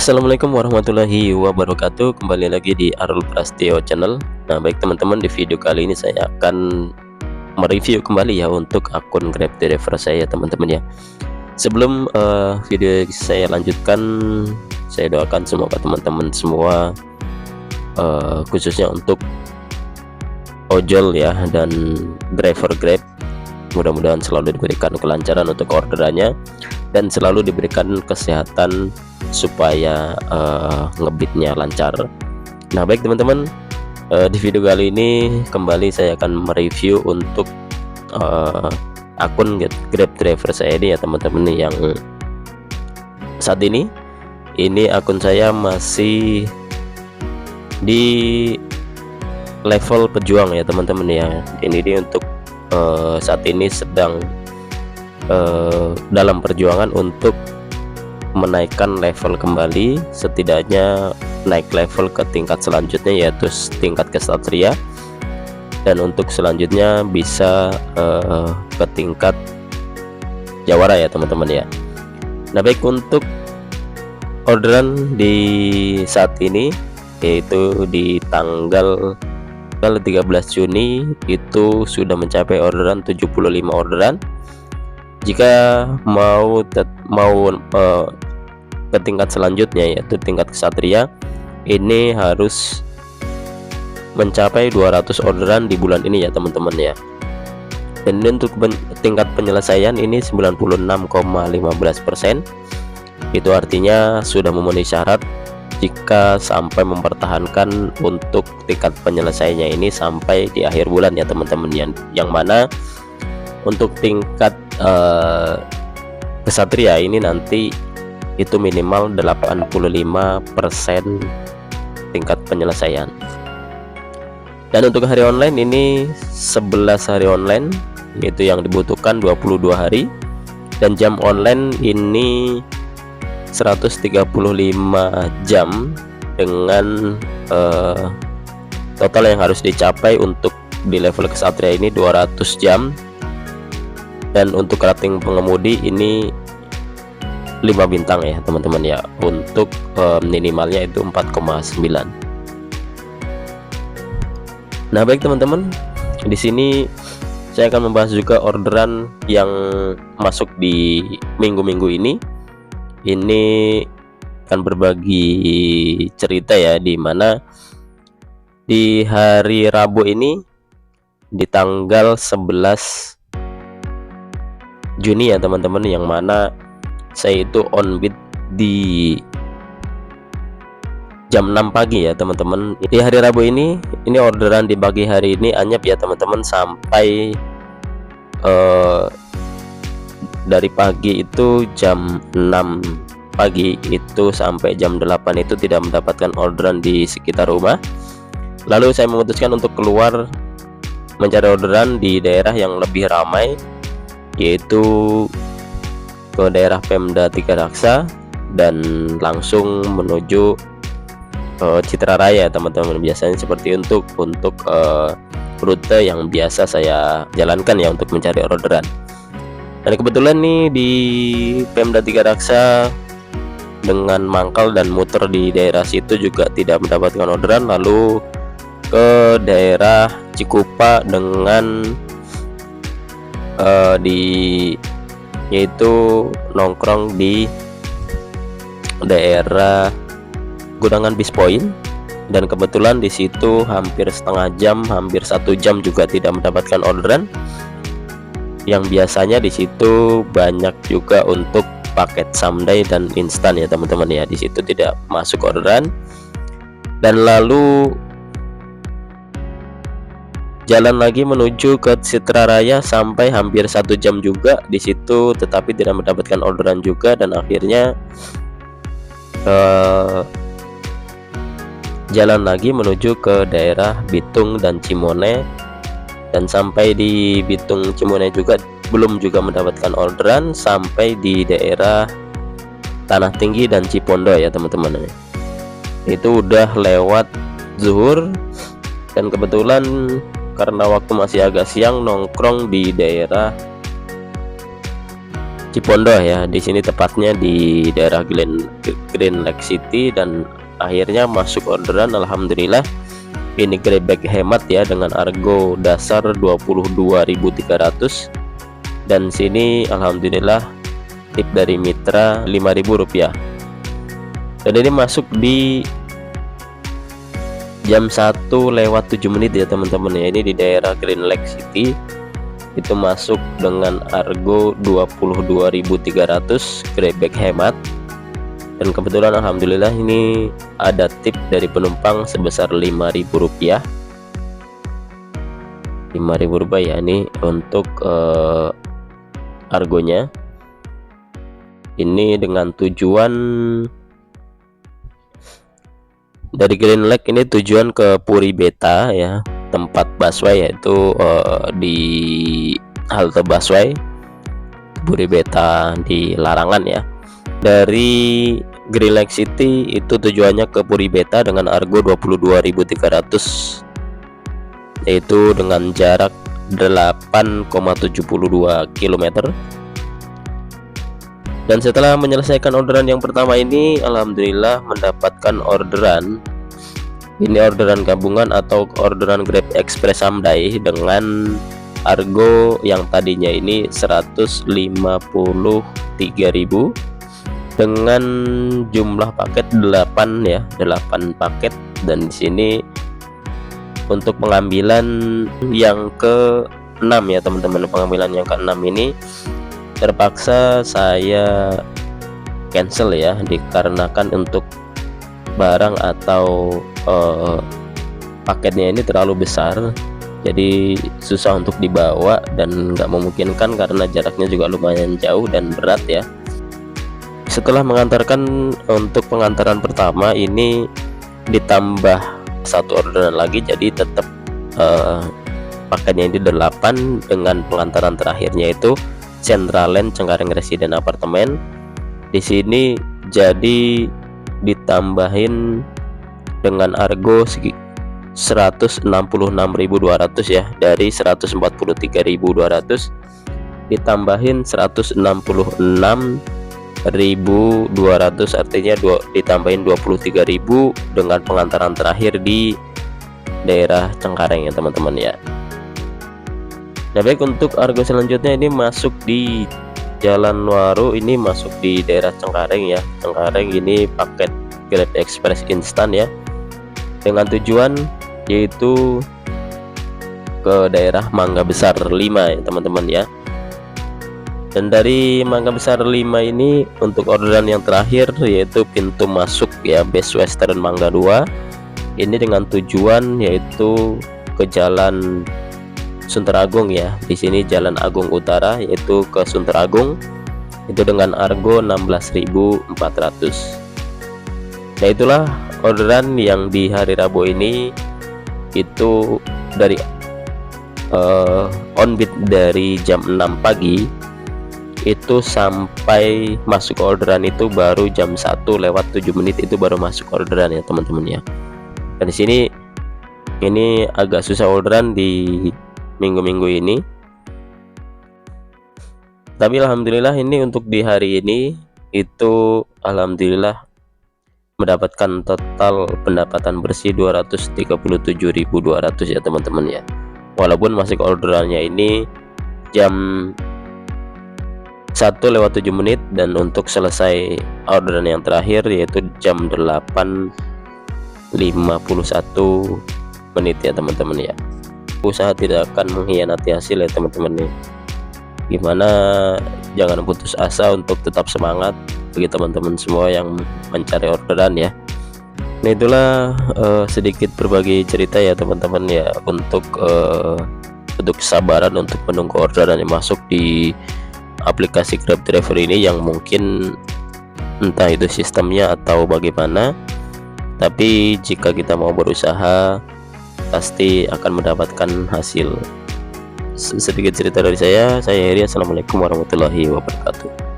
Assalamualaikum warahmatullahi wabarakatuh. Kembali lagi di Arul Prastio Channel. Nah, baik teman-teman, di video kali ini saya akan mereview kembali ya untuk akun Grab Driver saya, teman-teman ya. Sebelum video saya lanjutkan, saya doakan semoga teman-teman semua, khususnya untuk ojol ya dan driver Grab, mudah-mudahan selalu diberikan kelancaran untuk orderannya dan selalu diberikan kesehatan supaya ngebitnya lancar. Nah, baik teman-teman, di video kali ini kembali saya akan mereview untuk akun Grab Driver saya ini ya teman-teman, yang saat ini akun saya masih di level pejuang ya teman-teman ya. Ini dia untuk saat ini sedang dalam perjuangan untuk menaikkan level kembali, setidaknya naik level ke tingkat selanjutnya, yaitu tingkat kesatria, dan untuk selanjutnya bisa ke tingkat jawara ya teman-teman ya. Nah, baik, untuk orderan di saat ini, yaitu di tanggal 13 Juni itu sudah mencapai orderan 75 orderan. Jika mau ke tingkat selanjutnya, yaitu tingkat kesatria, ini harus mencapai 200 orderan di bulan ini ya teman-teman ya. Dan ini untuk tingkat penyelesaian ini 96,15%. Itu artinya sudah memenuhi syarat jika sampai mempertahankan untuk tingkat penyelesaiannya ini sampai di akhir bulan ya teman-teman, yang mana untuk tingkat kesatria ini nanti itu minimal 85% tingkat penyelesaian. Dan untuk hari online ini 11 hari online, yaitu yang dibutuhkan 22 hari, dan jam online ini 135 jam dengan total yang harus dicapai untuk di level kesatria ini 200 jam. Dan untuk rating pengemudi ini 5 bintang ya teman-teman ya, untuk minimalnya itu 4,9. Nah, baik teman-teman, di sini saya akan membahas juga orderan yang masuk di minggu-minggu ini. Ini akan berbagi cerita ya, di mana di hari Rabu ini di tanggal 11 Juni ya teman-teman, yang mana saya itu on bid di jam 6 pagi ya teman-teman. Di hari Rabu ini orderan di pagi hari ini anyap ya teman-teman, sampai dari pagi itu jam 6 pagi itu sampai jam 8 itu tidak mendapatkan orderan di sekitar rumah. Lalu saya memutuskan untuk keluar mencari orderan di daerah yang lebih ramai, yaitu ke daerah Pemda Tiga Raksa dan langsung menuju Citra Raya teman-teman. Biasanya seperti untuk rute yang biasa saya jalankan ya untuk mencari orderan. Dan kebetulan nih di Pemda Tiga Raksa dengan mangkal dan muter di daerah situ juga tidak mendapatkan orderan, lalu ke daerah Cikupa dengan yaitu nongkrong di daerah Gudangan Bis Point, dan kebetulan di situ hampir setengah jam, hampir 1 jam juga tidak mendapatkan orderan. Yang biasanya di situ banyak juga untuk paket samdai dan instan ya teman-teman ya, di situ tidak masuk orderan. Dan lalu jalan lagi menuju ke Citra Raya sampai hampir 1 jam juga di situ, tetapi tidak mendapatkan orderan juga. Dan akhirnya jalan lagi menuju ke daerah Bitung dan Cimone, dan sampai di Bitung Cimone juga belum juga mendapatkan orderan, sampai di daerah Tanah Tinggi dan Cipondo ya teman-teman. Itu udah lewat zuhur, dan kebetulan karena waktu masih agak siang, nongkrong di daerah Cipondoh ya. Di sini tepatnya di daerah Green Lake City, dan akhirnya masuk orderan. Alhamdulillah, ini grabback hemat ya, dengan argo dasar 22.300, dan sini alhamdulillah tip dari mitra Rp5.000. Dan ini masuk di jam 1:07 ya teman-teman ya. Ini di daerah Green Lake City, itu masuk dengan argo 22.300 grabback hemat. Dan kebetulan alhamdulillah ini ada tip dari penumpang sebesar Rp5.000. Rp5.000 ya, ini untuk argonya. Ini dengan tujuan dari Green Lake, ini tujuan ke Puri Beta ya, tempat busway, yaitu di halte busway Puri Beta di Larangan ya. Dari Green Lake City itu tujuannya ke Puri Beta dengan argo 22.300, yaitu dengan jarak 8,72 km. Dan setelah menyelesaikan orderan yang pertama ini, alhamdulillah mendapatkan orderan. Ini orderan gabungan atau orderan Grab Express Samdai dengan argo yang tadinya ini 153.000 dengan jumlah paket 8 ya, 8 paket. Dan di sini untuk pengambilan yang ke-6 ya teman-teman, pengambilan yang ke-6 ini terpaksa saya cancel ya, dikarenakan untuk barang atau paketnya ini terlalu besar, jadi susah untuk dibawa dan nggak memungkinkan karena jaraknya juga lumayan jauh dan berat ya. Setelah mengantarkan untuk pengantaran pertama ini ditambah satu orderan lagi, jadi tetap paketnya ini 8 dengan pengantaran terakhirnya itu Centraland Cengkareng Residen Apartemen. Di sini jadi ditambahin dengan argo 166.200 ya, dari 143.200 ditambahin 166.200, artinya ditambahin 23.000 dengan pengantaran terakhir di daerah Cengkareng ya teman-teman ya. Nah baik, untuk argo selanjutnya ini masuk di Jalan Waru, ini masuk di daerah Cengkareng ya. Cengkareng ini paket Grab Express instan ya, dengan tujuan yaitu ke daerah Mangga Besar 5 ya teman-teman ya. Dan dari Mangga Besar 5 ini untuk orderan yang terakhir yaitu pintu masuk ya, Best Western Mangga 2. Ini dengan tujuan yaitu ke Jalan Sunter Agung ya. Di sini Jalan Agung Utara, yaitu ke Sunter Agung, itu dengan argo 16.400. Nah itulah orderan yang di hari Rabu ini, itu dari on-bid dari jam 6 pagi itu sampai masuk orderan itu baru jam 1:07 itu baru masuk orderan ya teman-teman ya. Dan di sini ini agak susah orderan di minggu-minggu ini, tapi alhamdulillah ini untuk di hari ini itu alhamdulillah mendapatkan total pendapatan bersih 237.200 ya teman-teman ya. Walaupun masuk orderannya ini jam 1:07 dan untuk selesai orderan yang terakhir yaitu jam 8:51 ya teman-teman ya. Usaha tidak akan mengkhianati hasil ya teman-teman nih. Gimana, jangan putus asa untuk tetap semangat bagi teman-teman semua yang mencari orderan ya. Nah itulah sedikit berbagi cerita ya teman-teman ya, untuk kesabaran untuk menunggu orderan yang masuk di aplikasi Grab Driver ini, yang mungkin entah itu sistemnya atau bagaimana, tapi jika kita mau berusaha pasti akan mendapatkan hasil. Sedikit cerita dari saya Heri. Assalamualaikum warahmatullahi wabarakatuh.